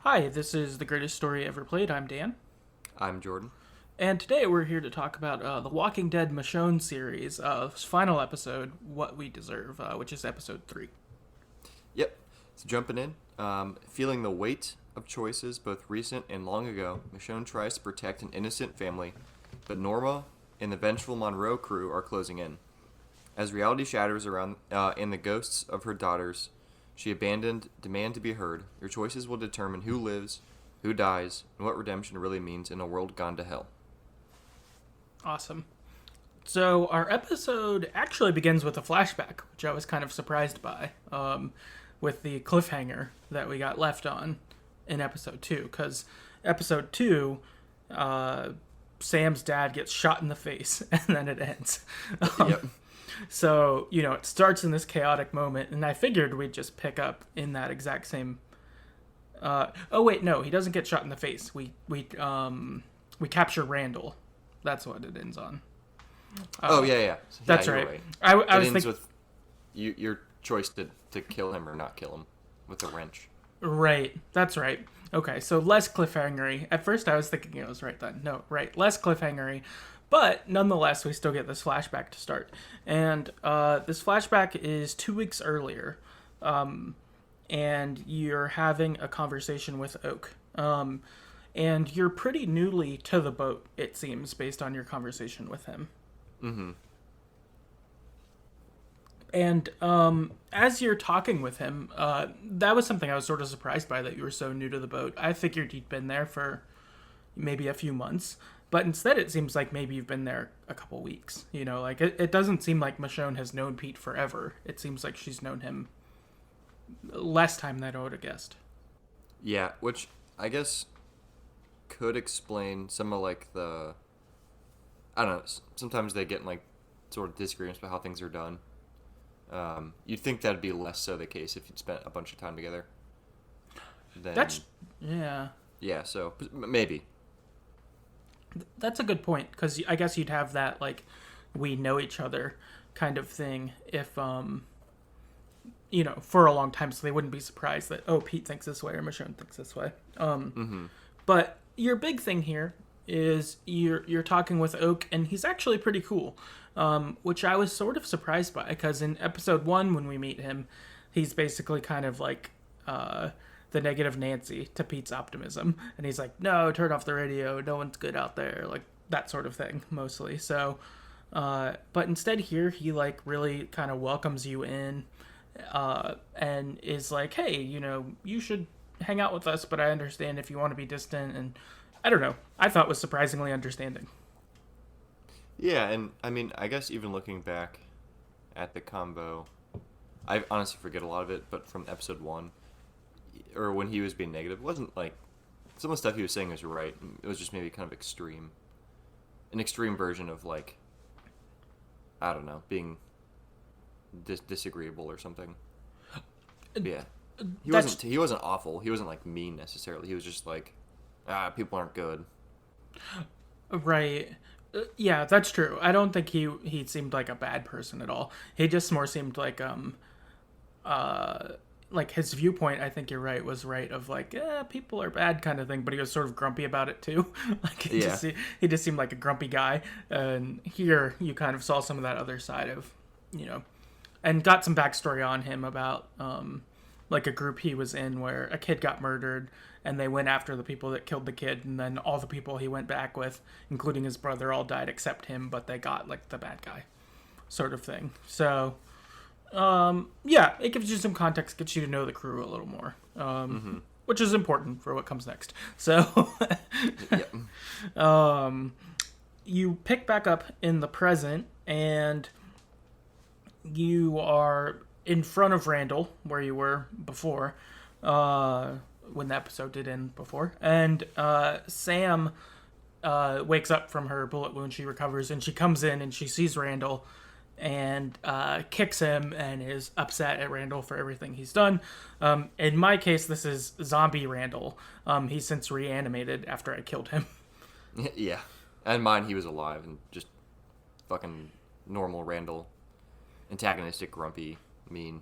Hi, this is The Greatest Story Ever Played. I'm Dan. I'm Jordan. And today we're here to talk about the Walking Dead Michonne series, final episode, What We Deserve, which is episode 3. Yep. So jumping in, feeling the weight of choices both recent and long ago, Michonne tries to protect an innocent family, but Norma and the vengeful Monroe crew are closing in. As reality shatters around and the ghosts of her daughters she abandoned demand to be heard, your choices will determine who lives, who dies, and what redemption really means in a world gone to hell. Awesome. So our episode actually begins with a flashback, which I was kind of surprised by, with the cliffhanger that we got left on in episode 2. Because episode 2, Sam's dad gets shot in the face, and then it ends. Yep. So, it starts in this chaotic moment, and I figured we'd just pick up in that exact same... oh, wait, no, he doesn't get shot in the face. We capture Randall. That's what it ends on. Yeah. That's you're right. I it was ends thinking... with your choice to kill him or not kill him with a wrench. Right, that's right. Okay, so less cliffhangery. At first I was thinking it was right then. No, right, less cliffhangery. But nonetheless, we still get this flashback to start. And this flashback is 2 weeks earlier. And you're having a conversation with Oak. And you're pretty newly to the boat, it seems, based on your conversation with him. Mm-hmm. And as you're talking with him, that was something I was sort of surprised by, that you were so new to the boat. I figured you'd been there for maybe a few months. But instead, it seems like maybe you've been there a couple weeks. It doesn't seem like Michonne has known Pete forever. It seems like she's known him less time than I would have guessed. Yeah, which I guess could explain some of the... I don't know, sometimes they get in sort of disagreements about how things are done. You'd think that'd be less so the case if you'd spent a bunch of time together. Yeah. Yeah, so maybe. That's a good point, because I guess you'd have that, we know each other kind of thing if, for a long time, so they wouldn't be surprised that, oh, Pete thinks this way or Michonne thinks this way. But your big thing here is you're talking with Oak, and he's actually pretty cool, which I was sort of surprised by, because in episode 1, when we meet him, he's basically kind of the negative Nancy to Pete's optimism. And he's like, no, turn off the radio. No one's good out there. That sort of thing, mostly. So, but instead here, he, really kind of welcomes you in and is like, hey, you should hang out with us, but I understand if you want to be distant. And I don't know. I thought it was surprisingly understanding. Yeah, and, I mean, I guess even looking back at the combo, I honestly forget a lot of it, but from episode 1... or when he was being negative, it wasn't some of the stuff he was saying was right. It was just maybe kind of extreme. An extreme version of I don't know, being disagreeable or something. But yeah. He wasn't awful. He wasn't mean necessarily. He was just people aren't good. Right. Yeah, that's true. I don't think he seemed like a bad person at all. He just more seemed his viewpoint, I think you're right, was right of people are bad kind of thing, but he was sort of grumpy about it too. He just seemed like a grumpy guy. And here you kind of saw some of that other side of, and got some backstory on him about a group he was in where a kid got murdered and they went after the people that killed the kid, and then all the people he went back with, including his brother, all died except him, but they got the bad guy sort of thing. So yeah, it gives you some context, gets you to know the crew a little more, which is important for what comes next. So, you pick back up in the present, and you are in front of Randall, where you were before, when the episode did end before, and Sam wakes up from her bullet wound. She recovers, and she comes in, and she sees Randall, and kicks him and is upset at Randall for everything he's done. In my case, this is zombie Randall. He's since reanimated after I killed him. Yeah. And mine, he was alive and just fucking normal Randall. Antagonistic, grumpy, mean.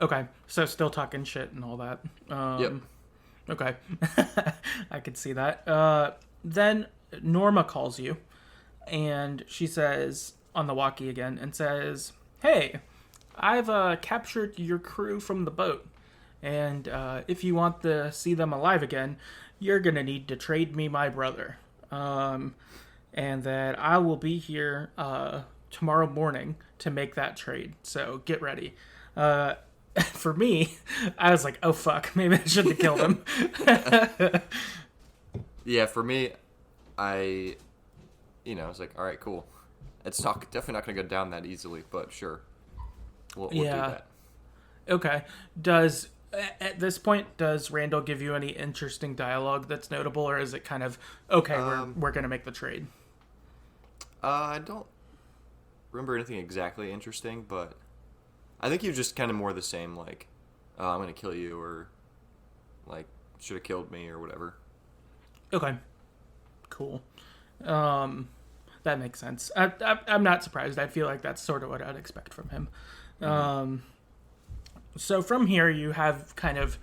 Okay, so still talking shit and all that. Yep. Okay. I could see that. Then Norma calls you, and she says, on the walkie again, and says, "Hey, I've captured your crew from the boat, and if you want to see them alive again, you're going to need to trade me my brother. And that I will be here tomorrow morning to make that trade, so get ready." For me, I was like, oh fuck, maybe I shouldn't have killed him. Yeah, for me, I was like, all right, cool. It's definitely not going to go down that easily, but sure. We'll do that. Okay. At this point, does Randall give you any interesting dialogue that's notable, or is it kind of, okay, we're going to make the trade? I don't remember anything exactly interesting, but I think you're just kind of more the same, like, I'm going to kill you, or, like, should have killed me, or whatever. Okay. Cool. That makes sense. I'm not surprised. I feel like that's sort of what I'd expect from him. Mm-hmm. So from here, you have kind of,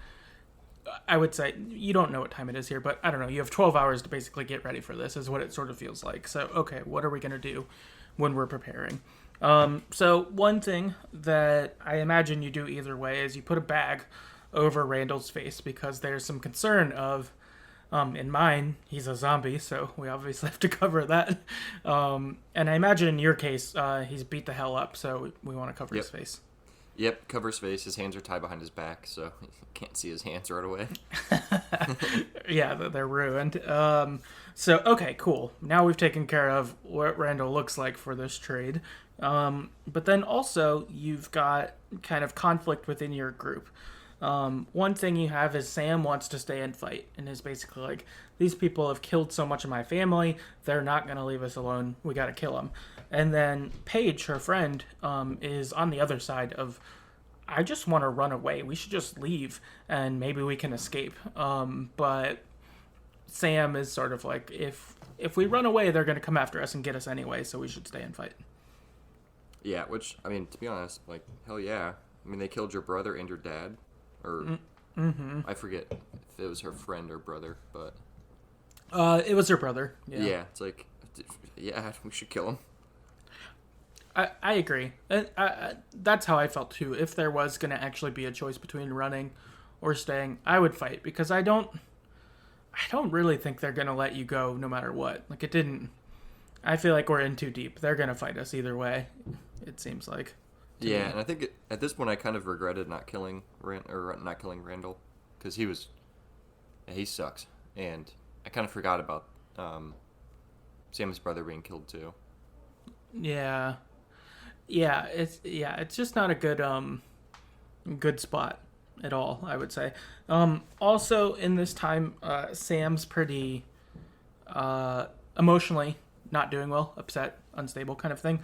I would say, you don't know what time it is here, but I don't know, you have 12 hours to basically get ready for this, is what it sort of feels like. So, okay, what are we going to do when we're preparing? So one thing that I imagine you do either way is you put a bag over Randall's face, because there's some concern of, in mine, he's a zombie, so we obviously have to cover that. And I imagine in your case, he's beat the hell up, so we want to cover his face. Yep, cover his face. His hands are tied behind his back, so you can't see his hands right away. Yeah, they're ruined. So, okay, cool. Now we've taken care of what Randall looks like for this trade. But then also, you've got kind of conflict within your group. One thing you have is Sam wants to stay and fight, and is basically like, these people have killed so much of my family, they're not going to leave us alone, we got to kill them. And then Paige, her friend, is on the other side of, I just want to run away, we should just leave, and maybe we can escape. But Sam is sort of like, if we run away, they're going to come after us and get us anyway, so we should stay and fight. Yeah, which, I mean, to be honest, like, hell yeah. I mean, they killed your brother and your dad. Or, I forget if it was her friend or brother, but... It was her brother, yeah. Yeah, it's like, yeah, we should kill him. I agree. That's how I felt, too. If there was going to actually be a choice between running or staying, I would fight, because I don't really think they're going to let you go no matter what. Like, it didn't... I feel like we're in too deep. They're going to fight us either way, it seems like. Yeah, and I think at this point I kind of regretted not killing Randall, because he sucks, and I kind of forgot about Sam's brother being killed too. Yeah, it's just not a good spot at all, I would say. Also in this time, Sam's pretty emotionally not doing well, upset, unstable kind of thing,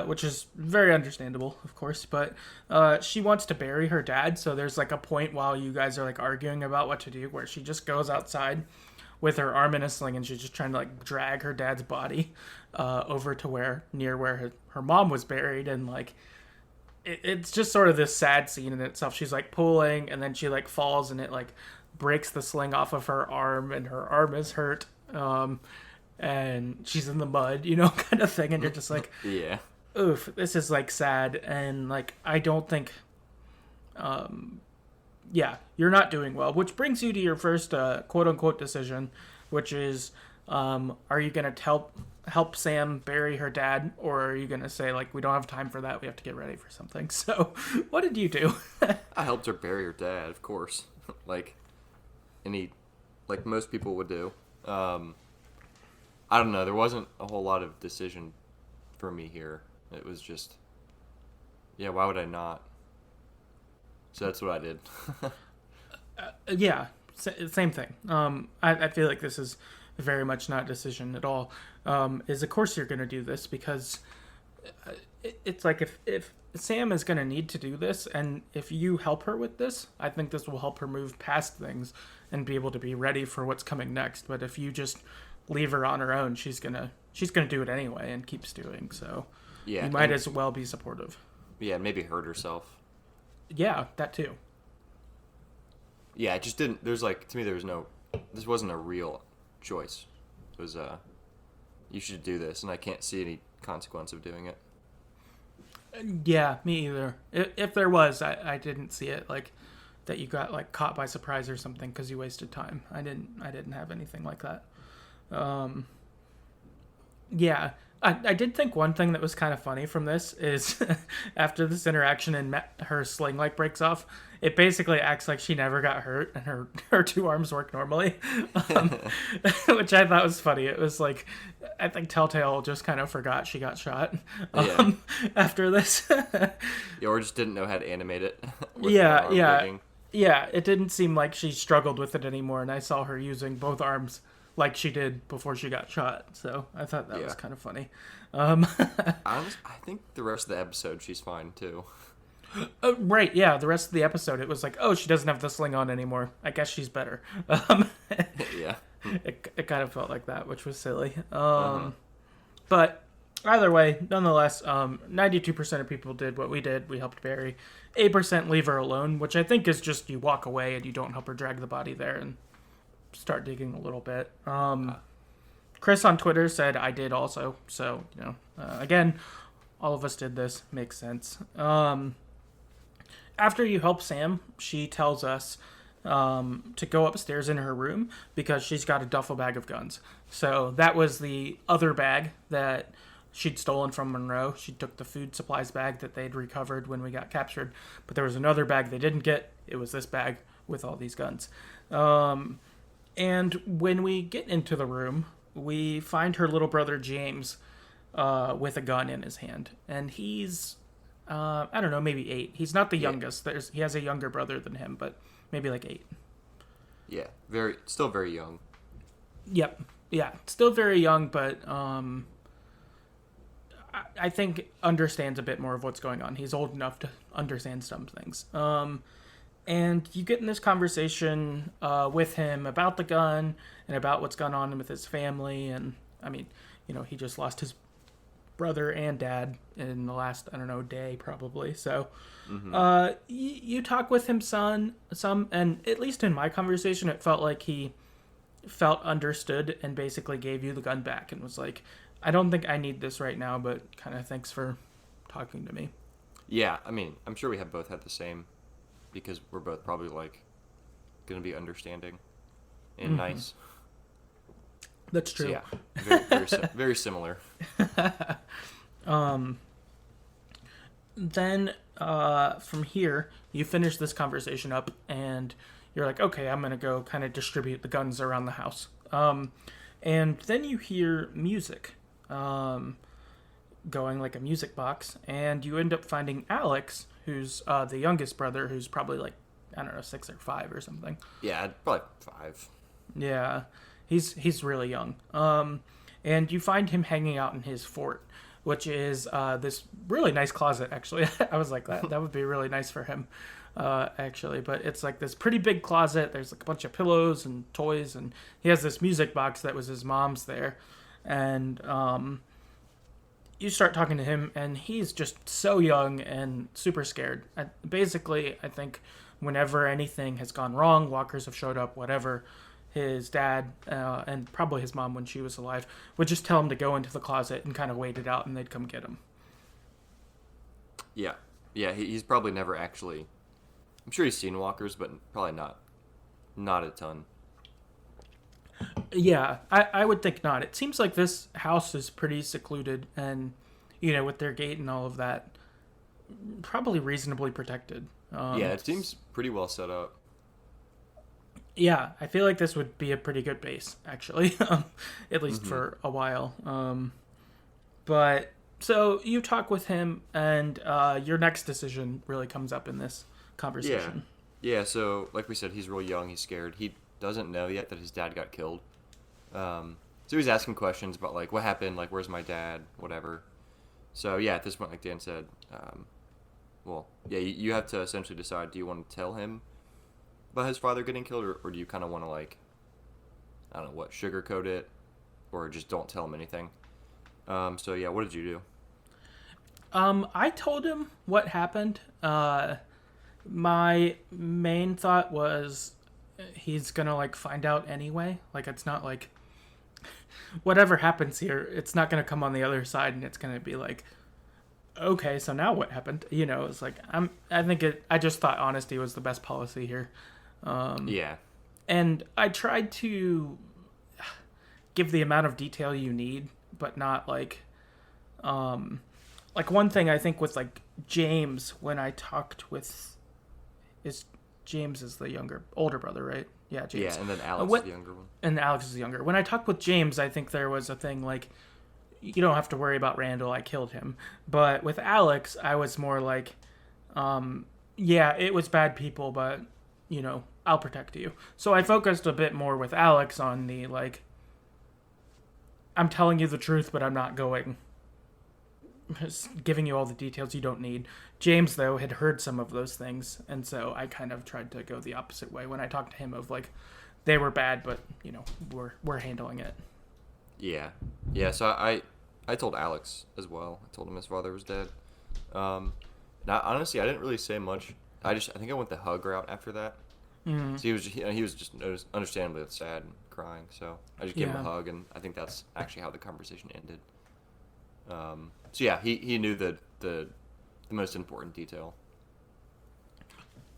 which is very understandable, of course, but she wants to bury her dad, so there's like a point while you guys are like arguing about what to do where she just goes outside with her arm in a sling, and she's just trying to like drag her dad's body over to near where her mom was buried, and like it's just sort of this sad scene in itself. She's like pulling, and then she like falls, and it like breaks the sling off of her arm, and her arm is hurt. And she's in the mud, kind of thing. And you're just like, yeah, oof, this is like sad. And like, I don't think, you're not doing well, which brings you to your first, quote unquote decision, which is, are you going to help Sam bury her dad? Or are you going to say like, we don't have time for that, we have to get ready for something? So what did you do? I helped her bury her dad, of course. like most people would do. I don't know. There wasn't a whole lot of decision for me here. It was just, yeah, why would I not? So that's what I did. Yeah, same thing. I feel like this is very much not a decision at all. Is of course you're going to do this, because it's like if Sam is going to need to do this, and if you help her with this, I think this will help her move past things and be able to be ready for what's coming next. But if you just leave her on her own, she's gonna do it anyway and keep stewing. So yeah, you might as well be supportive. Yeah, maybe hurt herself. Yeah, that too. yeah, it just didn't. There's like to me, there was no. This wasn't a real choice. It was you should do this, and I can't see any consequence of doing it. Yeah, me either. If there was, I didn't see it like that. You got like caught by surprise or something because you wasted time. I didn't have anything like that. Yeah, I did think one thing that was kind of funny from this is after this interaction and her sling like breaks off, it basically acts like she never got hurt and her two arms work normally, um, which I thought was funny. It was like I think Telltale just kind of forgot she got shot Yeah. after this. Yeah, or just didn't know how to animate it. With Yeah, one arm yeah. breaking. Yeah, it didn't seem like she struggled with it anymore, and I saw her using both arms like she did before she got shot. So I thought that was Yeah. kind of funny. I think the rest of the episode she's fine too. Right, yeah, the rest of the episode, it was like, oh, she doesn't have the sling on anymore. I guess she's better. Yeah. It kind of felt like that, which was silly. Uh-huh. But either way, nonetheless, 92% of people did what we did. We helped Barry. 8% leave her alone, which I think is just you walk away and you don't help her drag the body there and start digging a little bit. Chris on Twitter said I did also. So, again, all of us did this. Makes sense. After you help Sam, she tells us to go upstairs in her room because she's got a duffel bag of guns. So that was the other bag that she'd stolen from Monroe. She took the food supplies bag that they'd recovered when we got captured. But there was another bag they didn't get. It was this bag with all these guns. And when we get into the room, we find her little brother James with a gun in his hand. And he's, I don't know, maybe 8. He's not the youngest. He has a younger brother than him, but maybe like 8. Yeah. Still very young. Yep. Yeah. Still very young, but I think understands a bit more of what's going on. He's old enough to understand some things. And you get in this conversation with him about the gun and about what's gone on with his family. And, I mean, he just lost his brother and dad in the last, I don't know, day probably. So you talk with him some, and at least in my conversation, it felt like he felt understood and basically gave you the gun back and was like, I don't think I need this right now, but kind of thanks for talking to me. Yeah, I mean, I'm sure we have both had the same because we're both probably like going to be understanding and nice. That's true. So, yeah, very similar. Then from here, you finish this conversation up and you're like, okay, I'm going to go kind of distribute the guns around the house. And then you hear music going like a music box, and you end up finding Alex, who's the youngest brother, who's probably like, I don't know, 6 or 5 or something. Yeah, probably 5. Yeah, he's really young. And you find him hanging out in his fort, which is this really nice closet, actually. I was like, that would be really nice for him, actually. But it's like this pretty big closet. There's like a bunch of pillows and toys, and he has this music box that was his mom's there. And you start talking to him, and he's just so young and super scared. Basically, I think whenever anything has gone wrong, walkers have showed up, whatever, his dad and probably his mom when she was alive would just tell him to go into the closet and kind of wait it out, and they'd come get him. Yeah, he's probably never actually. I'm sure he's seen walkers, but probably not a ton. Yeah, I would think not. It seems like this house is pretty secluded and, with their gate and all of that, probably reasonably protected. Yeah, it seems pretty well set up. Yeah, I feel like this would be a pretty good base, actually, at least for a while. But, so you talk with him, and your next decision really comes up in this conversation. Yeah, so, like we said, he's real young, he's scared. He doesn't know yet that his dad got killed. So he's asking questions about, like, what happened, like, where's my dad, whatever. So, yeah, at this point, like Dan said, you have to essentially decide, do you want to tell him about his father getting killed, or do you kind of want to, like, I don't know, sugarcoat it, or just don't tell him anything? So, yeah, what did you do? I told him what happened. My main thought was he's gonna like find out anyway. Like it's not like whatever happens here, it's not gonna come on the other side, and it's gonna be like, okay, so now what happened? You know, it's like I just thought honesty was the best policy here. Yeah. And I tried to give the amount of detail you need, but not like one thing I think with like James, when I talked with James is the older brother, right? Yeah, James. Yeah, and then Alex is the younger one. And Alex is the younger. When I talked with James, I think there was a thing like, you don't have to worry about Randall, I killed him. But with Alex, I was more like, yeah, it was bad people, but, you know, I'll protect you. So I focused a bit more with Alex on the, like, I'm telling you the truth, but I'm not giving you all the details you don't need. James, though, had heard some of those things, and so I kind of tried to go the opposite way when I talked to him of, like, they were bad, but, you know, we're handling it. Yeah. Yeah, so I told Alex as well. I told him his father was dead. Now, honestly, I didn't really say much. I think I went the hug route after that. Mm-hmm. So he was just understandably sad and crying, so I just gave him a hug, and I think that's actually how the conversation ended. So yeah, he knew the most important detail.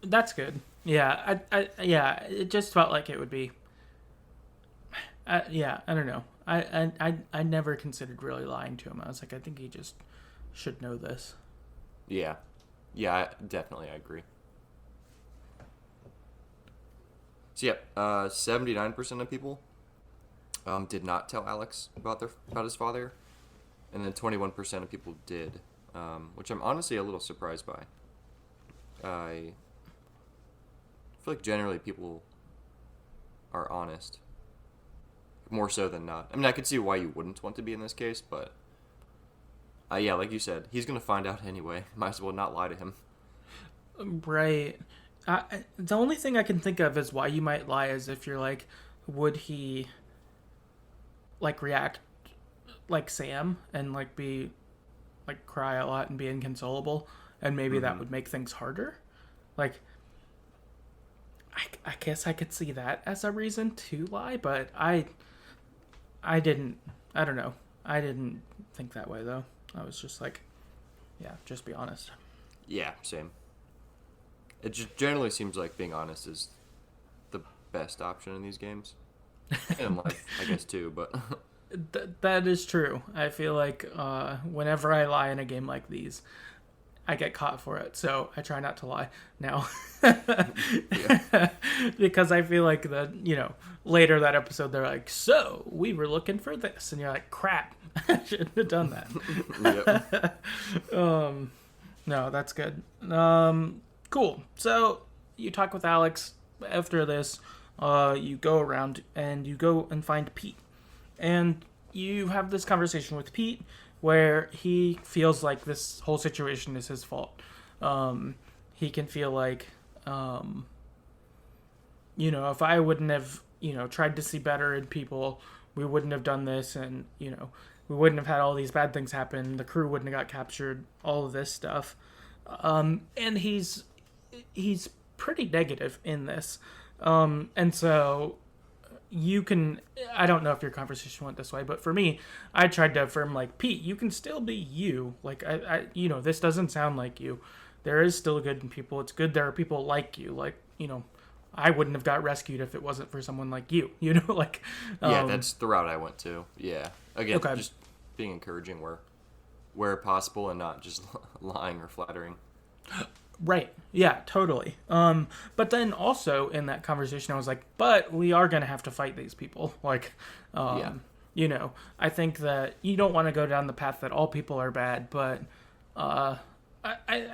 That's good. Yeah, it just felt like it would be. Yeah, I don't know. I never considered really lying to him. I was like, I think he just should know this. Yeah, definitely, I agree. So yeah, 79% of people did not tell Alex about his father, and then 21% of people did, which I'm honestly a little surprised by. I feel like generally people are honest, more so than not. I mean, I could see why you wouldn't want to be in this case, but yeah, like you said, he's gonna find out anyway. Might as well not lie to him. Right. The only thing I can think of is why you might lie is if you're like, would he like react like Sam and like be like cry a lot and be inconsolable, and maybe that would make things harder. Like, I guess I could see that as a reason to lie, but I don't know. I didn't think that way though. I was just like, yeah, just be honest. Yeah, same. It just generally seems like being honest is the best option in these games. And in life, I guess, too, but... That is true. I feel like whenever I lie in a game like these, I get caught for it. So I try not to lie now. Because I feel like later that episode, they're like, so we were looking for this. And you're like, crap. I shouldn't have done that. Yep. No, that's good. Cool. So you talk with Alex. After this, you go around and you go and find Pete. And you have this conversation with Pete where he feels like this whole situation is his fault. He can feel like, if I wouldn't have, tried to see better in people, we wouldn't have done this, and, we wouldn't have had all these bad things happen, the crew wouldn't have got captured, all of this stuff. And he's pretty negative in this. And so I don't know if your conversation went this way, but for me, I tried to affirm, like, Pete, you can still be you. Like, this doesn't sound like you. There is still good in people. It's good there are people like you. Like, I wouldn't have got rescued if it wasn't for someone like you. Like... yeah, that's the route I went to. Yeah. Again, just being encouraging where possible and not just lying or flattering. Right. Yeah, totally. But then also in that conversation, I was like, but we are going to have to fight these people. Like, I think that you don't want to go down the path that all people are bad, but I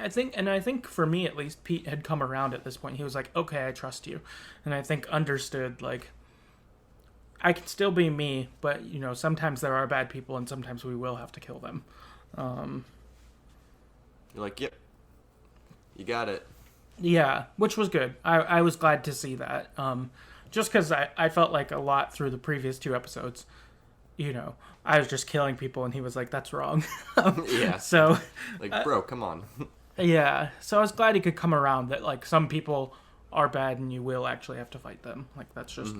think for me at least, Pete had come around at this point. He was like, okay, I trust you. And I think understood, like, I can still be me, but, sometimes there are bad people and sometimes we will have to kill them. You're like, yep. You got it. Yeah, which was good. I was glad to see that. Just because I felt like a lot through the previous 2 episodes, I was just killing people, and he was like, that's wrong. Yeah. So... like, bro, come on. Yeah, so I was glad he could come around that, like, some people are bad and you will actually have to fight them. Like, that's just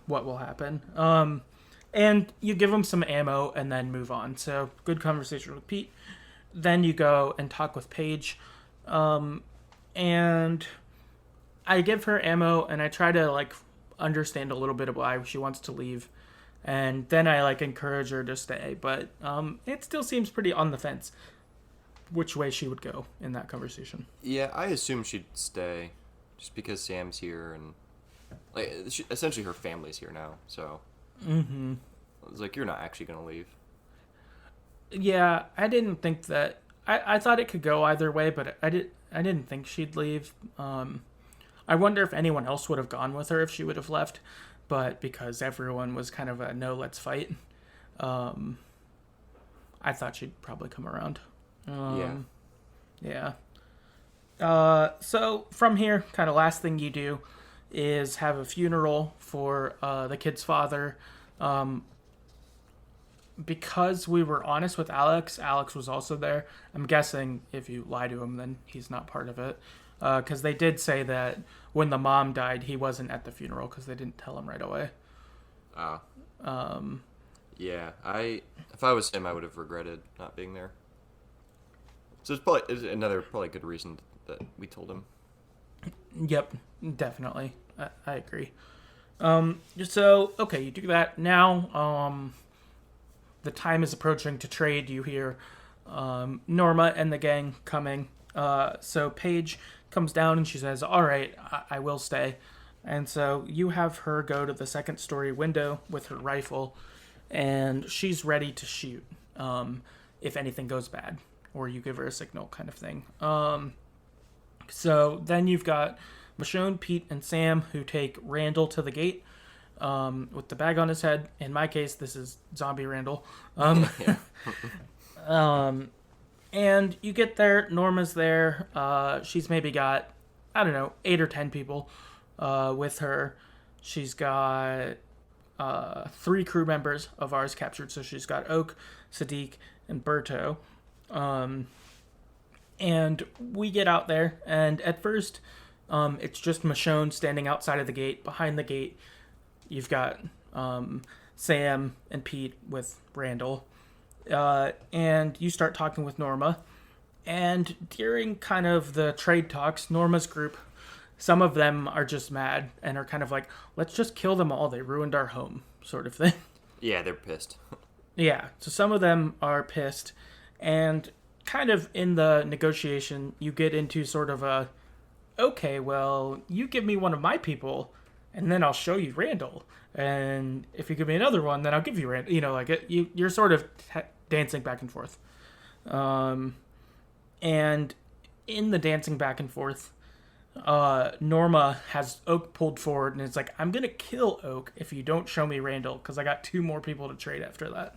what will happen. And you give them some ammo and then move on. So, good conversation with Pete. Then you go and talk with Paige. And I give her ammo and I try to, like, understand a little bit of why she wants to leave. And then I, like, encourage her to stay. But it still seems pretty on the fence which way she would go in that conversation. Yeah, I assume she'd stay just because Sam's here and, like, essentially her family's here now. So, it's like, you're not actually going to leave. Yeah, I didn't think that... I thought it could go either way, but I didn't think she'd leave. I wonder if anyone else would have gone with her if she would have left. But because everyone was kind of a no, let's fight, I thought she'd probably come around. Yeah. So from here, kind of last thing you do is have a funeral for the kid's father. Because we were honest with Alex was also there. I'm guessing if you lie to him, then he's not part of it. Because they did say that when the mom died, he wasn't at the funeral because they didn't tell him right away. Yeah, if I was him, I would have regretted not being there. So it's another probably good reason that we told him. Yep, definitely. I agree. So, okay, you do that. Now, the time is approaching to trade. You hear Norma and the gang coming. So Paige comes down and she says, all right, I will stay. And so you have her go to the second story window with her rifle, and she's ready to shoot if anything goes bad, or you give her a signal kind of thing. So then you've got Michonne, Pete, and Sam who take Randall to the gate with the bag on his head. In my case, this is zombie Randall. And you get there, Norma's there. She's maybe got, 8 or 10 people with her. She's got 3 crew members of ours captured. So she's got Oak, Sadiq, and Berto. And we get out there, and at first, it's just Michonne standing outside of the gate. Behind the gate, you've got Sam and Pete with Randall. And you start talking with Norma. And during kind of the trade talks, Norma's group, some of them are just mad and are kind of like, let's just kill them all. They ruined our home, sort of thing. Yeah, they're pissed. Yeah, so some of them are pissed. And kind of in the negotiation, you get into sort of a, okay, well, you give me one of my people, and then I'll show you Randall. And if you give me another one, then I'll give you Randall. You're sort of dancing back and forth. And in the dancing back and forth, Norma has Oak pulled forward, and it's like, I'm going to kill Oak if you don't show me Randall, because I got 2 more people to trade after that.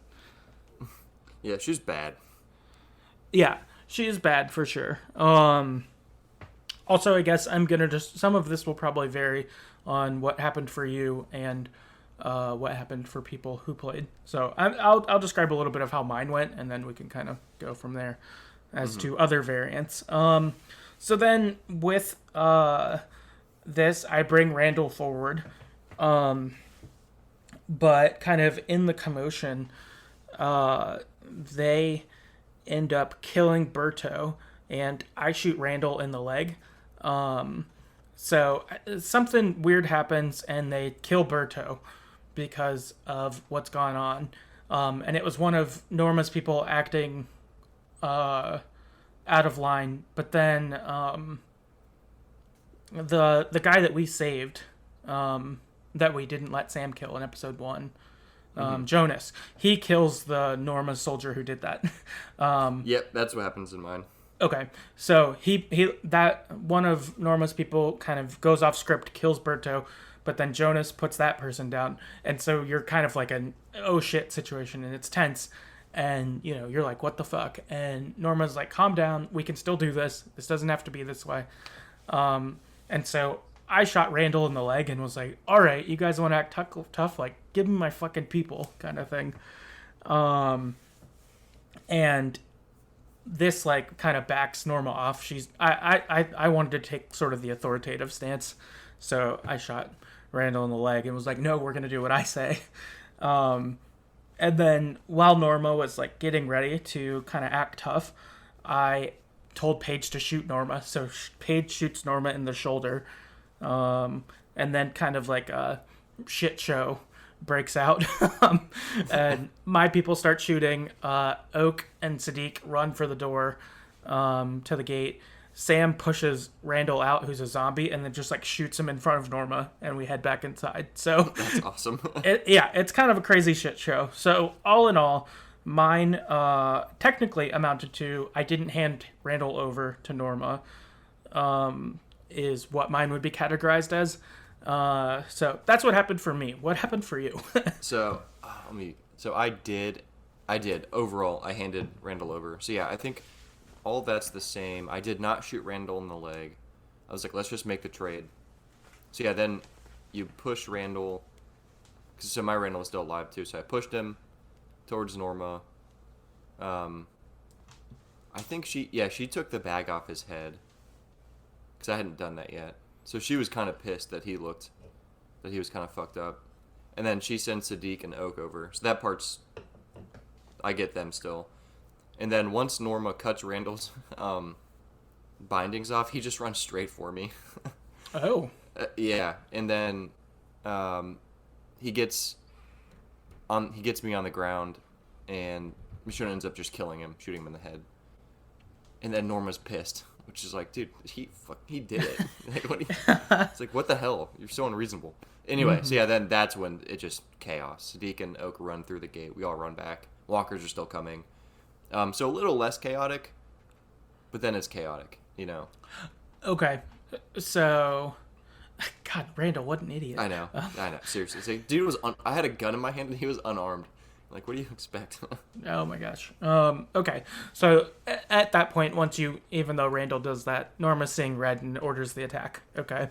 Yeah, she's bad. Yeah, she is bad for sure. Also, I guess I'm going to just... Some of this will probably vary on what happened for you and what happened for people who played. So I'll describe a little bit of how mine went, and then we can kind of go from there as to other variants. So then with this, I bring Randall forward. But kind of in the commotion, they end up killing Berto, and I shoot Randall in the leg. So something weird happens, and they kill Berto because of what's gone on. And it was one of Norma's people acting out of line. But then the guy that we saved, that we didn't let Sam kill in episode 1, Jonas, he kills the Norma soldier who did that. Yep, that's what happens in mine. Okay, so he that one of Norma's people kind of goes off script, kills Berto, but then Jonas puts that person down, and so you're kind of like an oh shit situation, and it's tense, and you're like, what the fuck? And Norma's like, calm down, we can still do this. This doesn't have to be this way. And so I shot Randall in the leg and was like, all right, you guys want to act tough? Like, give me my fucking people, kind of thing. And this like kind of backs Norma off. I wanted to take sort of the authoritative stance, so I shot Randall in the leg and was like, no, we're gonna do what I say. And then while Norma was like getting ready to kind of act tough, I told Paige to shoot Norma. So Paige shoots Norma in the shoulder, and then kind of like a shit show breaks out. And my people start shooting. Oak and Sadiq run for the door, to the gate. Sam pushes Randall out, who's a zombie, and then just like shoots him in front of Norma, and we head back inside. So That's awesome. it's kind of a crazy shit show. So all in all, mine technically amounted to I didn't hand Randall over to Norma, is what mine would be categorized as. So that's what happened for me. What happened for you? So I did overall. I handed Randall over. So yeah, I think all that's the same. I did not shoot Randall in the leg. I was like, let's just make the trade. So yeah, then you push Randall. So my Randall was still alive too. So I pushed him towards Norma. I think she took the bag off his head because I hadn't done that yet. So she was kind of pissed that he was kind of fucked up. And then she sends Sadiq and Oak over. So that part's, I get them still. And then once Norma cuts Randall's bindings off, he just runs straight for me. Oh. Yeah. And then he gets me on the ground, and Michonne ends up just killing him, shooting him in the head. And then Norma's pissed, which is like, dude, he did it. Like, it's like, what the hell? You're so unreasonable. Anyway, So yeah, then that's when it just chaos. Sadiq and Oak run through the gate. We all run back. Walkers are still coming. So a little less chaotic, but then it's chaotic, Okay. So, God, Randall, what an idiot. I know. Seriously. It's like, dude I had a gun in my hand and he was unarmed. Like, what do you expect? Oh my gosh. Okay. So at that point, even though Randall does that, Norma's seeing red and orders the attack. Okay.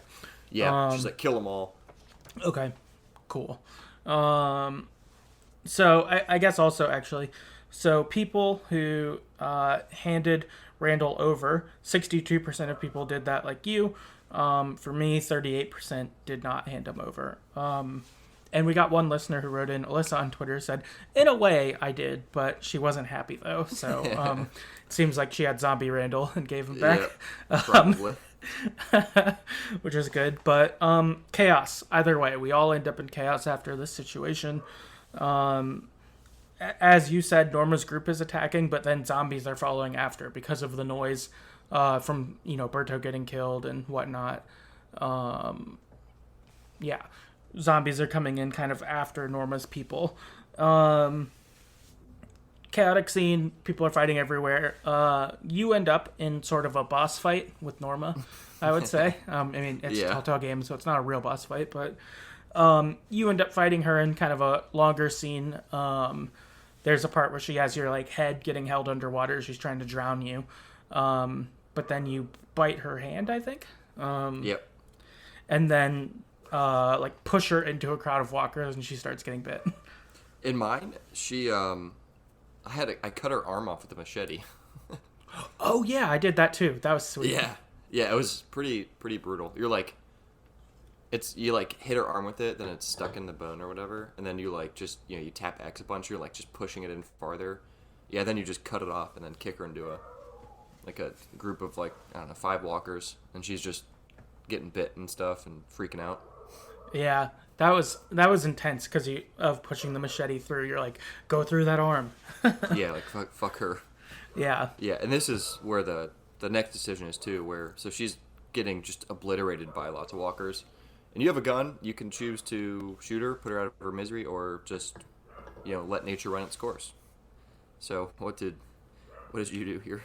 Yeah. She's like, kill them all. Okay. Cool. So I guess also actually, so people who handed Randall over, 62% of people did that like you. For me, 38% did not hand him over. And we got one listener who wrote in, Alyssa on Twitter, said, in a way I did, but she wasn't happy though. So it seems like she had zombie Randall and gave him back. Yeah, probably. Which is good. But chaos. Either way, we all end up in chaos after this situation. As you said, Norma's group is attacking, but then zombies are following after because of the noise from, Berto getting killed and whatnot. Yeah. Zombies are coming in kind of after Norma's people. Chaotic scene. People are fighting everywhere. You end up in sort of a boss fight with Norma, I would say. It's a Telltale game, so it's not a real boss fight, but you end up fighting her in kind of a longer scene. There's a part where she has your head getting held underwater. She's trying to drown you. But then you bite her hand, I think. Yep. And then push her into a crowd of walkers, and she starts getting bit. In mine, she I cut her arm off with a machete. Oh yeah, I did that too. That was sweet. Yeah, it was pretty brutal. You're like, you hit her arm with it, then it's stuck in the bone or whatever, and then you you tap X a bunch. You're just pushing it in farther. Yeah, then you just cut it off and then kick her into a group of 5 walkers, and she's just getting bit and stuff and freaking out. Yeah, that was intense because of pushing the machete through. You're like, go through that arm. Yeah, fuck her. Yeah. Yeah, and this is where the next decision is too, where so she's getting just obliterated by lots of walkers, and you have a gun. You can choose to shoot her, put her out of her misery, or just let nature run its course. So what did you do here?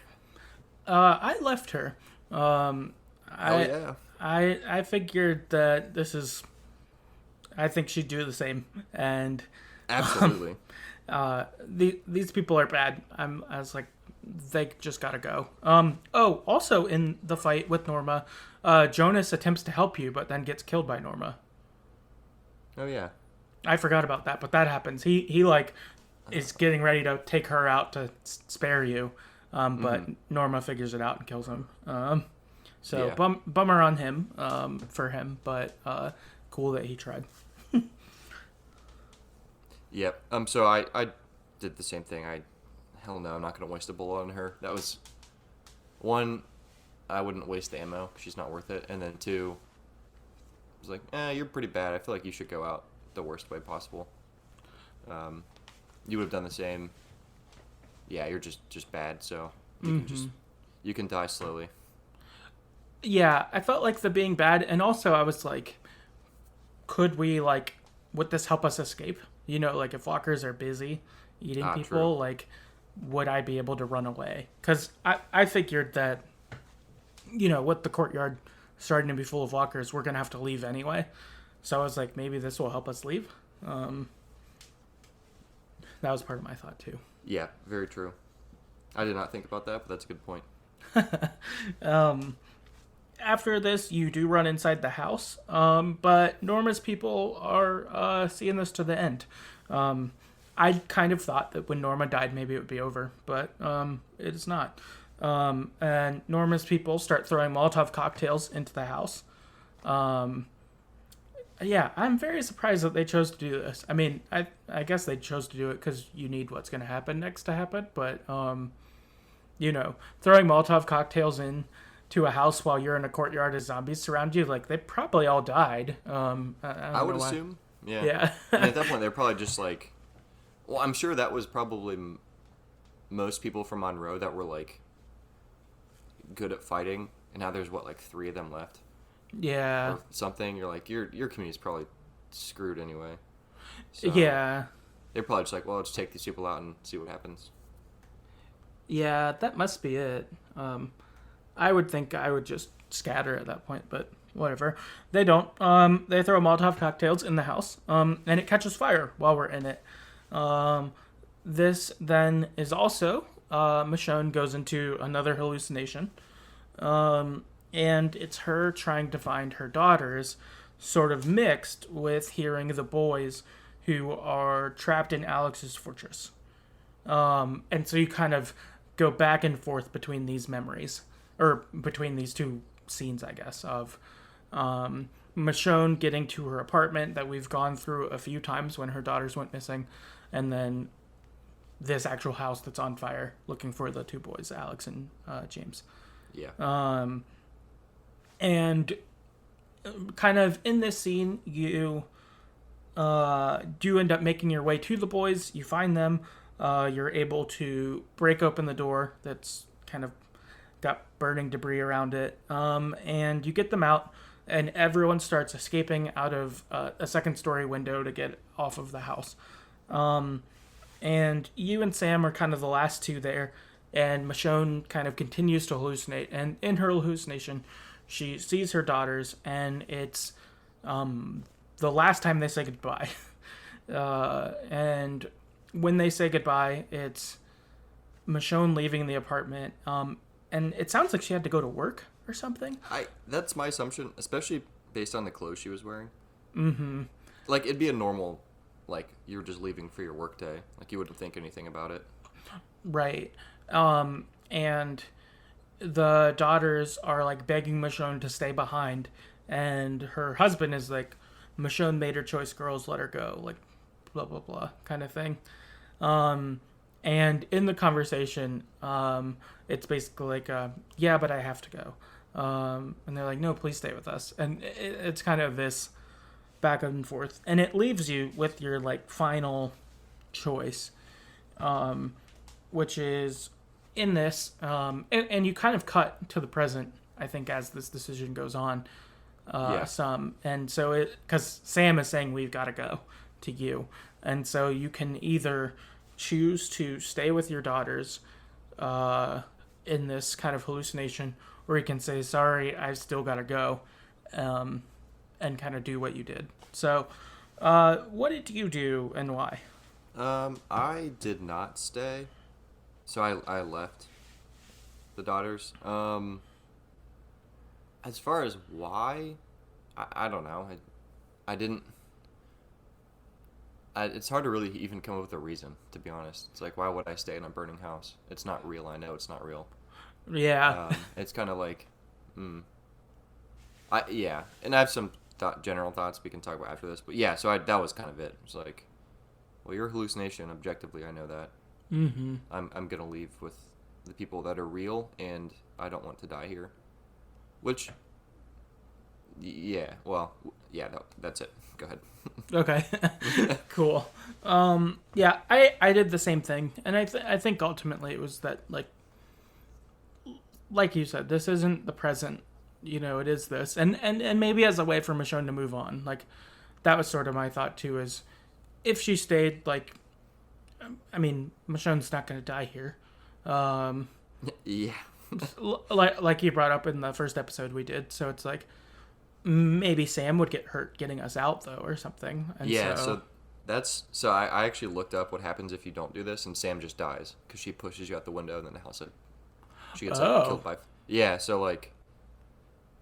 I left her. Yeah. I figured that I think she'd do the same, and absolutely. These people are bad. I was like, they just gotta go. Also in the fight with Norma, Jonas attempts to help you, but then gets killed by Norma. Oh yeah. I forgot about that, but that happens. He is getting ready to take her out to spare you, But Norma figures it out and kills him. So Yeah. bummer on him, for him, but cool that he tried. Yep. So I did the same thing. Hell no, I'm not gonna waste a bullet on her. That was one. I wouldn't waste the ammo. She's not worth it. And then two, I was like, you're pretty bad. I feel like you should go out the worst way possible. You would have done the same. Yeah, you're just bad. So you can die slowly. Yeah, I felt like the being bad, and also I was like, would this help us escape? You know, like if walkers are busy eating people, True. like, would I be able to run away? Because I figured that, you know, with the courtyard starting to be full of walkers, we're gonna have to leave anyway. So I was like, maybe this will help us leave. That was part of my thought too. Yeah, very true. I did not think about that, but that's a good point. After this, you do run inside the house, but Norma's people are seeing this to the end. I kind of thought that when Norma died, maybe it would be over, but it is not. And Norma's people start throwing Molotov cocktails into the house. Yeah, I'm very surprised that they chose to do this. I mean, I guess they chose to do it because you need what's going to happen next to happen, but, you know, throwing Molotov cocktails in to a house while you're in a courtyard of zombies surround you, like, they probably all died. I would assume. Yeah. Yeah. I mean, at that point, they're probably just like, well, I'm sure that was probably most people from Monroe that were like good at fighting, and now there's like 3 of them left. Yeah. Or something. You're like, your community's probably screwed anyway. So Yeah. they're probably just like, well, let's take these people out and see what happens. Yeah, that must be it. I would think I would just scatter at that point, but whatever. They don't. They throw Molotov cocktails in the house, and it catches fire while we're in it. This then is also, Michonne goes into another hallucination, and it's her trying to find her daughters, sort of mixed with hearing the boys who are trapped in Alex's fortress. And so you kind of go back and forth between these memories, or between these two scenes, I guess, of Michonne getting to her apartment that we've gone through a few times when her daughters went missing, and then this actual house that's on fire looking for the 2 boys, Alex and James. Yeah. And kind of in this scene, you do end up making your way to the boys. You find them. You're able to break open the door that's kind of got burning debris around it. And you get them out, and everyone starts escaping out of a second-story window to get off of the house. And you and Sam are kind of the last 2 there, and Michonne kind of continues to hallucinate. And in her hallucination, she sees her daughters, and it's the last time they say goodbye. And when they say goodbye, it's Michonne leaving the apartment. And it sounds like she had to go to work or something. That's my assumption, especially based on the clothes she was wearing. Mm-hmm. Like, it'd be a normal, like, you were just leaving for your work day. Like, you wouldn't think anything about it. Right. And the daughters are, like, begging Michonne to stay behind. And her husband is like, Michonne made her choice, girls, let her go. Like, blah, blah, blah, kind of thing. And in the conversation, it's basically like, yeah, but I have to go. And they're like, no, please stay with us. And it's kind of this back and forth. And it leaves you with your, like, final choice, which is in this. And you kind of cut to the present, I think, as this decision goes on. Some. And so because Sam is saying, we've got to go to you. And so you can either choose to stay with your daughters in this kind of hallucination, or you can say, sorry, I've still got to go, and kind of do what you did. So what did you do and why? I did not stay, so I left the daughters. As far as why, I don't know. I didn't. it's hard to really even come up with a reason, to be honest. It's like, why would I stay in a burning house? It's not real. I know it's not real. Yeah. It's kind of like, yeah. And I have some general thoughts we can talk about after this. But yeah, so that was kind of it. It's like, well, you're a hallucination. Objectively, I know that. Mm-hmm. I'm gonna leave with the people that are real, and I don't want to die here. Which, yeah. Well, yeah. That's it. Go ahead. Okay. Cool. Yeah, I did the same thing, and I think ultimately it was that like you said, this isn't the present. It is this, and maybe as a way for Michonne to move on. Like, that was sort of my thought too. Is if she stayed, like, I mean, Michonne's not going to die here. Yeah. like you brought up in the first episode we did, so it's like maybe Sam would get hurt getting us out though, or something. And yeah. So I actually looked up what happens if you don't do this, and Sam just dies because she pushes you out the window, and then the house she gets killed by. Yeah. So like.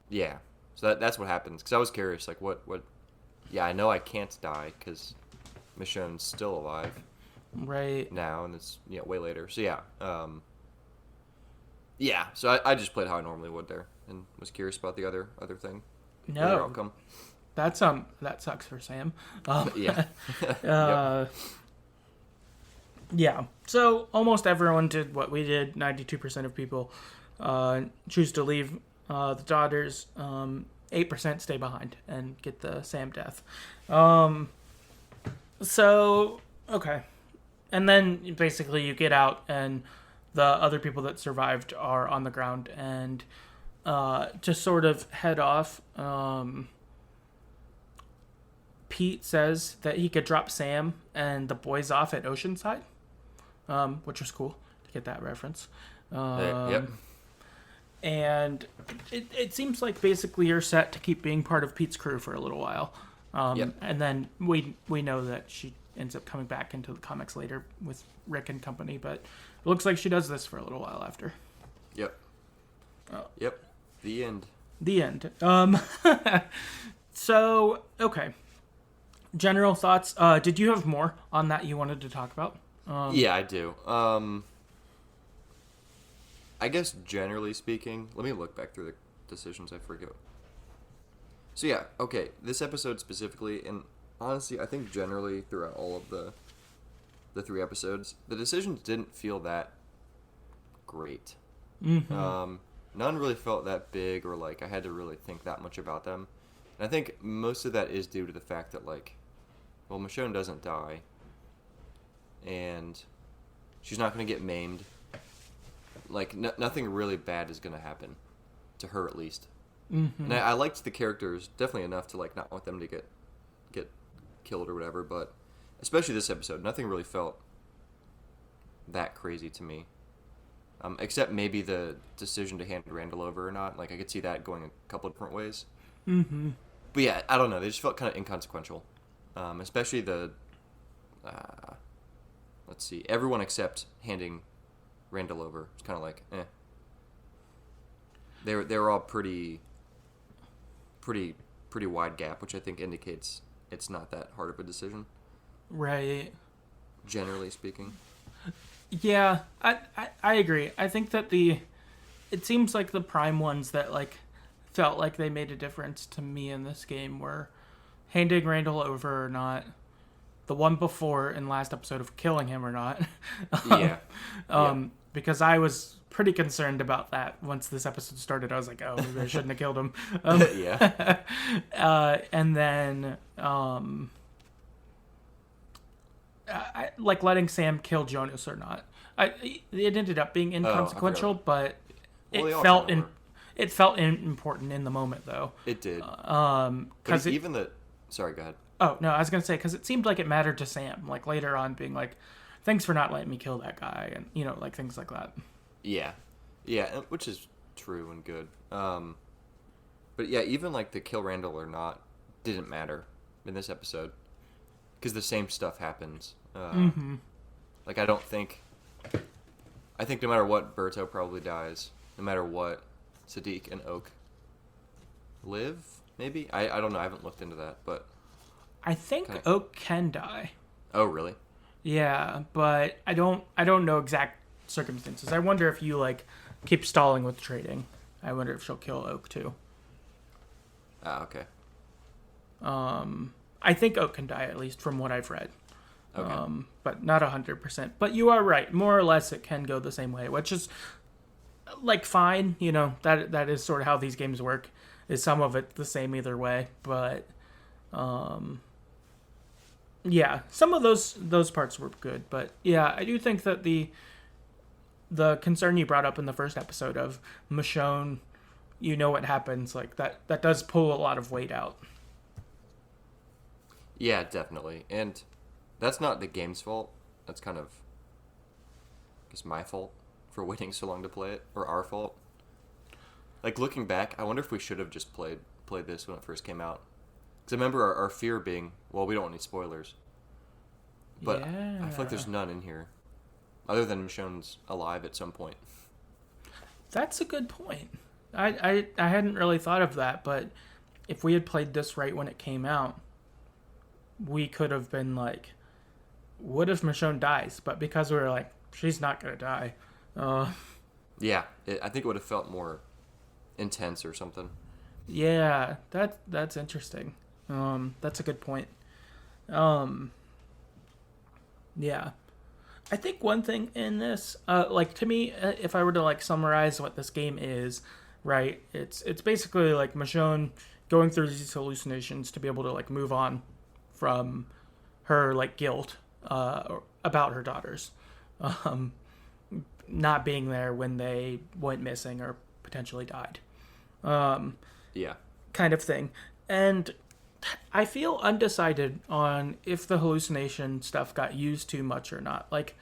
Yeah, so that's what happens. Because I was curious, like, what? Yeah, I know I can't die because Michonne's still alive, right now, and it's way later. So yeah, yeah. So I just played how I normally would there, and was curious about the other thing. The other No, outcome. that sucks for Sam. Yeah. Yep. Yeah. So almost everyone did what we did. 92% of people choose to leave. The daughters, 8% stay behind and get the Sam death. So, okay. And then basically you get out, and the other people that survived are on the ground, and to sort of head off, Pete says that he could drop Sam and the boys off at Oceanside, which was cool to get that reference. Yep. And it seems like basically you're set to keep being part of Pete's crew for a little while. Yep. And then we know that she ends up coming back into the comics later with Rick and company, but it looks like she does this for a little while after. Yep. Yep. The end. The end. So, okay. General thoughts. Did you have more on that you wanted to talk about? Yeah, I do. I guess generally speaking, let me look back through the decisions. I forget. So yeah, okay. This episode specifically, and honestly, I think generally throughout all of the 3 episodes, the decisions didn't feel that great. Mm-hmm. None really felt that big, or like I had to really think that much about them. And I think most of that is due to the fact that, like, well, Michonne doesn't die, and she's not going to get maimed. Like, nothing really bad is going to happen to her, at least. Mm-hmm. And I liked the characters definitely enough to, like, not want them to get killed or whatever, but especially this episode, nothing really felt that crazy to me. Except maybe the decision to hand Randall over or not. Like, I could see that going a couple of different ways. Mm-hmm. But yeah, I don't know. They just felt kind of inconsequential. Especially let's see, everyone except handing Randall over. It's kind of like, eh. They were all pretty wide gap, which I think indicates it's not that hard of a decision. Right. Generally speaking. Yeah, I agree. I think that it seems like the prime ones that, like, felt like they made a difference to me in this game were handing Randall over or not, the one before in last episode of killing him or not. Yeah. Because I was pretty concerned about that once this episode started. I was like, oh, maybe I shouldn't have killed him. Yeah. And then like letting Sam kill Jonas or not. It ended up being inconsequential, but it felt important in the moment, though. It did. Because sorry, go ahead. Oh no, I was gonna say because it seemed like it mattered to Sam. Like later on, being like, "Thanks for not letting me kill that guy," and like things like that. Yeah, which is true and good. But yeah, even like the kill Randall or not didn't matter in this episode because the same stuff happens. Like I think no matter what, Berto probably dies. No matter what, Sadiq and Oak live. Maybe I don't know. I haven't looked into that, but I think Oak can die. Oh, really? Yeah, but I don't know exact circumstances. I wonder if you like keep stalling with trading. I wonder if she'll kill Oak too. Ah, okay. I think Oak can die, at least from what I've read. Okay. But not 100%. But you are right. More or less, it can go the same way, which is like fine. You know, that is sort of how these games work. Is some of it the same either way, but yeah, some of those parts were good. But yeah, I do think that the concern you brought up in the first episode of Michonne, you know what happens, like that does pull a lot of weight out. Yeah, definitely. And that's not the game's fault. That's kind of, I guess, my fault for waiting so long to play it, or our fault. Like, looking back, I wonder if we should have just played this when it first came out. Because I remember our fear being, well, we don't want any spoilers. But Yeah, I feel like there's none in here, other than Michonne's alive at some point. that's a good point. I hadn't really thought of that, but if we had played this right when it came out, we could have been like, what if Michonne dies? But because we were like, she's not gonna die. Uh, Yeah, I think it would have felt more intense or something. yeah, that's interesting. That's a good point. Um, yeah, I think one thing in this, like to me, if I were to like summarize what this game is, right? It's basically like Michonne going through these hallucinations to be able to like move on from her like guilt about her daughters, um, not being there when they went missing or potentially died, Yeah. kind of thing. And I feel undecided on if the hallucination stuff got used too much or not. Like,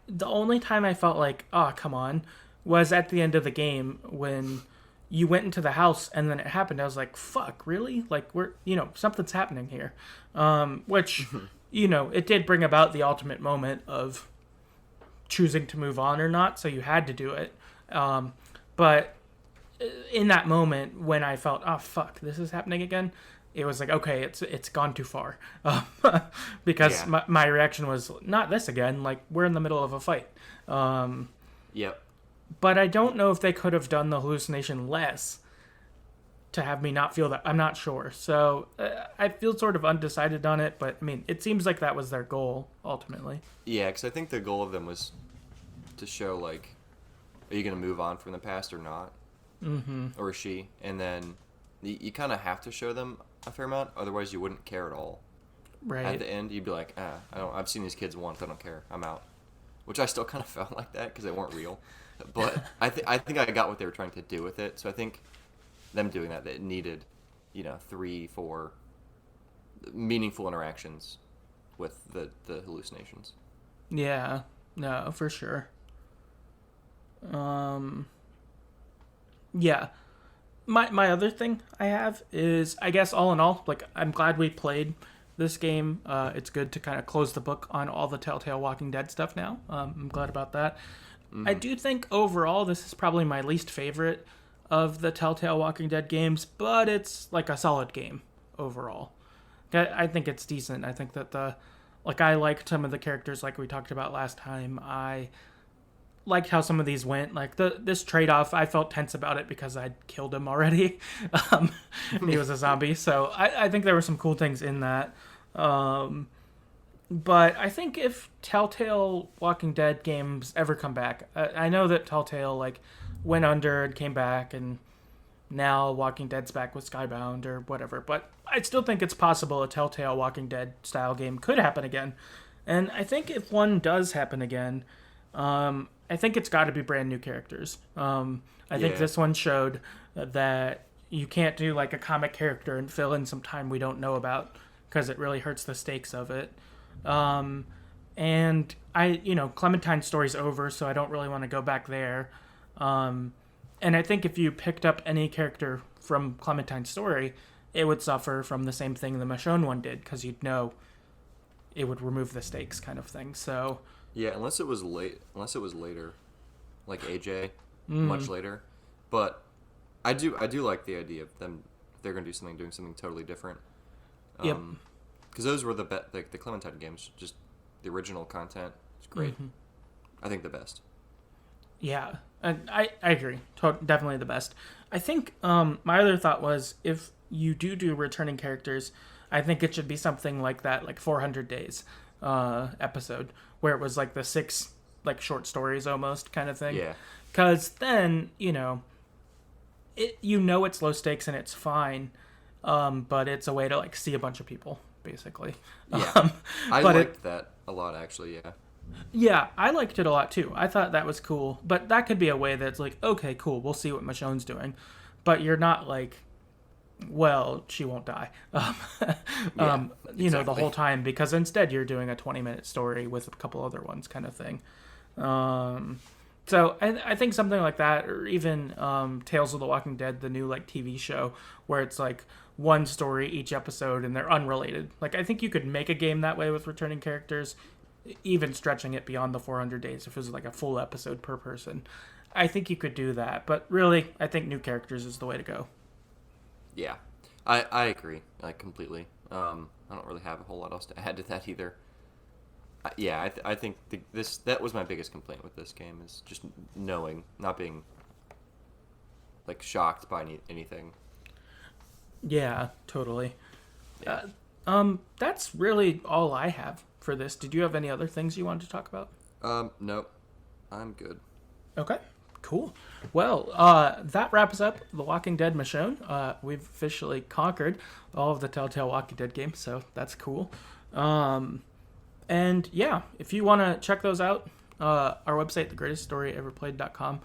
the only time I felt like, oh, come on, was at the end of the game when you went into the house and then it happened. I was like, fuck, really? Like, something's happening here. Which, it did bring about the ultimate moment of choosing to move on or not, so you had to do it. But in that moment when I felt, oh, fuck, this is happening again, it was like, okay, it's gone too far. Because Yeah. my reaction was, not this again, like, we're in the middle of a fight. Yep. But I don't know if they could have done the hallucination less to have me not feel that. I'm not sure. So I feel sort of undecided on it, but I mean, it seems like that was their goal, ultimately. Yeah, because I think the goal of them was to show, like, are you going to move on from the past or not? Mm-hmm. Or is she? And then you kind of have to show them a fair amount, otherwise you wouldn't care at all. Right. At the end, you'd be like, I've seen these kids once, I don't care, I'm out. Which I still kind of felt like that because they weren't real. But I think I got what they were trying to do with it. So I think them doing that, it needed, 3-4 meaningful interactions with the hallucinations. Yeah. No, for sure. Yeah. My other thing I have is, I guess, all in all, like, I'm glad we played this game. It's good to kind of close the book on all the Telltale Walking Dead stuff now. I'm glad about that. I do think overall this is probably my least favorite of the Telltale Walking Dead games, but it's like a solid game overall. I think it's decent. I think that I liked some of the characters like we talked about last time. I liked how some of these went. Like this trade-off, I felt tense about it because I'd killed him already. And he was a zombie. So I think there were some cool things in that. But I think if Telltale Walking Dead games ever come back, I know that Telltale like went under and came back, and now Walking Dead's back with Skybound or whatever. But I still think it's possible a Telltale Walking Dead style game could happen again. And I think if one does happen again, I think it's got to be brand new characters. I think this one showed that you can't do like a comic character and fill in some time we don't know about because it really hurts the stakes of it. And Clementine's story's over, so I don't really want to go back there. And I think if you picked up any character from Clementine's story, it would suffer from the same thing the Michonne one did, because you'd know it would remove the stakes kind of thing. So Yeah, unless it was later, like AJ, much later. But I do like the idea of them, if they're gonna do something, doing something totally different. Yep. because those were like the Clementine games. Just the original content is great. Mm-hmm. I think the best. Yeah, and I agree. Definitely the best. I think my other thought was if you do returning characters, I think it should be something like that, like 400 Days episode, where it was like the 6 like short stories almost kind of thing. Yeah. Because then, it's low stakes and it's fine, but it's a way to like see a bunch of people, basically. Yeah. I liked that a lot, actually, yeah. Yeah, I liked it a lot too. I thought that was cool, but that could be a way that's like, okay, cool, we'll see what Michonne's doing, but you're not like, well, she won't die, Exactly. the whole time, because instead you're doing a 20-minute story with a couple other ones, kind of thing. So I think something like that, or even Tales of the Walking Dead, the new like TV show, where it's like one story each episode and they're unrelated. Like I think you could make a game that way with returning characters, even stretching it beyond the 400 days if it was like a full episode per person. I think you could do that, but really, I think new characters is the way to go. Yeah, I agree, like completely. I don't really have a whole lot else to add to that either. I think that was my biggest complaint with this game, is just knowing, not being like shocked by anything. Yeah, totally. Yeah. That's really all I have for this. Did you have any other things you wanted to talk about? Nope. I'm good. Okay, cool. Well, that wraps up The Walking Dead Michonne. We've officially conquered all of the Telltale Walking Dead games, so that's cool. And yeah, if you want to check those out, our website, TheGreatestStoryEverPlayed.com,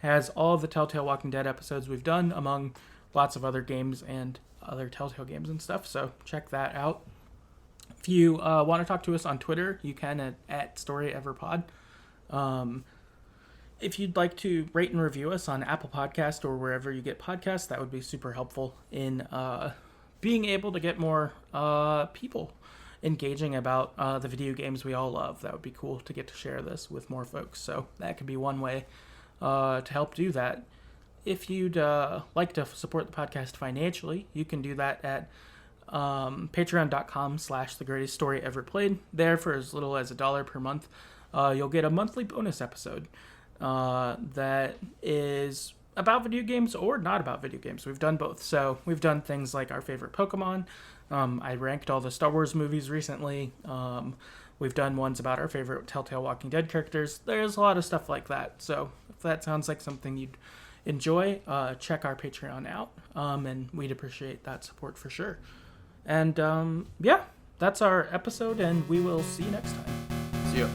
has all of the Telltale Walking Dead episodes we've done, among lots of other games and other Telltale games and stuff, so check that out. If you want to talk to us on Twitter, you can at StoryEverPod. If you'd like to rate and review us on Apple Podcast or wherever you get podcasts, that would be super helpful in being able to get more people engaging about the video games we all love. That would be cool to get to share this with more folks. So that could be one way to help do that. If you'd like to support the podcast financially, you can do that at patreon.com/TheGreatestStoryEverPlayed. There, for as little as $1 per month, you'll get a monthly bonus episode that is about video games or not about video games. We've done both. So we've done things like our favorite Pokemon. I ranked all the Star Wars movies recently. We've done ones about our favorite Telltale Walking Dead characters. There's a lot of stuff like that. So if that sounds like something you'd enjoy, check our Patreon out. And we'd appreciate that support for sure. And yeah, that's our episode, and we will see you next time. See ya.